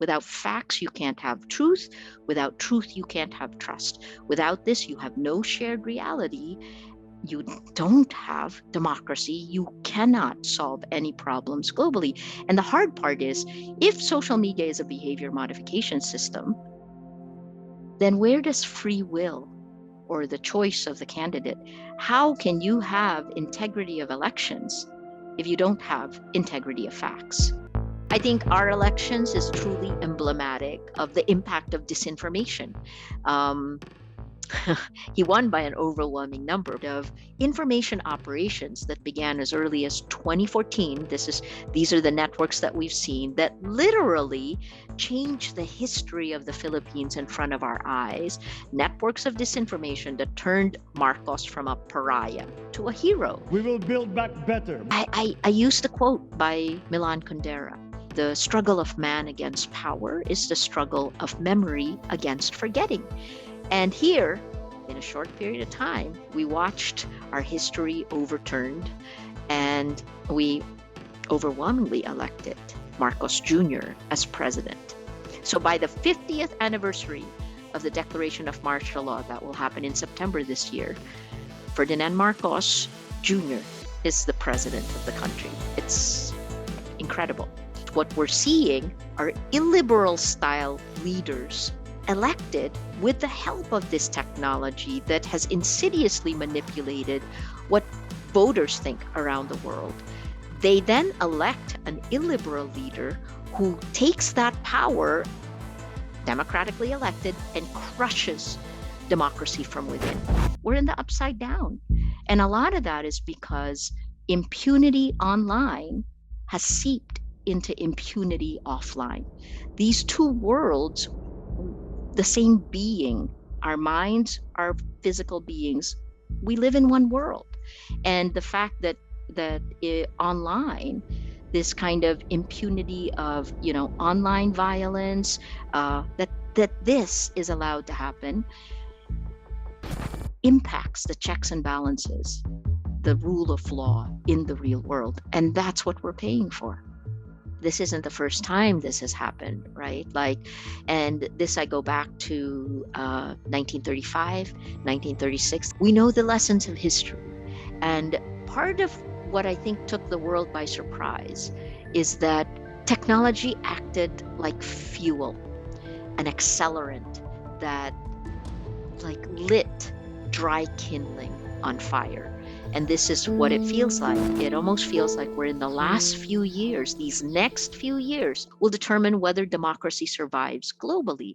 Without facts, you can't have truth. Without truth, you can't have trust. Without this, you have no shared reality. You don't have democracy. You cannot solve any problems globally. And the hard part is, if social media is a behavior modification system, then where does free will or the choice of the candidate, how can you have integrity of elections if you don't have integrity of facts? I think our elections is truly emblematic of the impact of disinformation. He won by an overwhelming number of information operations that began as early as 2014. These are the networks that we've seen that literally changed the history of the Philippines in front of our eyes. Networks of disinformation that turned Marcos from a pariah to a hero. We will build back better. I used a quote by Milan Kundera. The struggle of man against power is the struggle of memory against forgetting. And here, in a short period of time, we watched our history overturned, and we overwhelmingly elected Marcos Jr. as president. So by the 50th anniversary of the declaration of martial law that will happen in September this year, Ferdinand Marcos Jr. is the president of the country. It's incredible. What we're seeing are illiberal style leaders elected with the help of this technology that has insidiously manipulated what voters think around the world. They then elect an illiberal leader who takes that power, democratically elected, and crushes democracy from within. We're in the upside down. And a lot of that is because impunity online has seeped into impunity offline. These two worlds, the same being, our minds, our physical beings, we live in one world. And the fact that online, this kind of impunity of online violence, that this is allowed to happen, impacts the checks and balances, the rule of law in the real world. And that's what we're paying for. This isn't the first time this has happened, right? And this, I go back to 1935, 1936. We know the lessons of history. And part of what I think took the world by surprise is that technology acted like fuel, an accelerant that lit dry kindling on fire. And this is what it feels like. It almost feels like we're in the last few years. These next few years will determine whether democracy survives globally.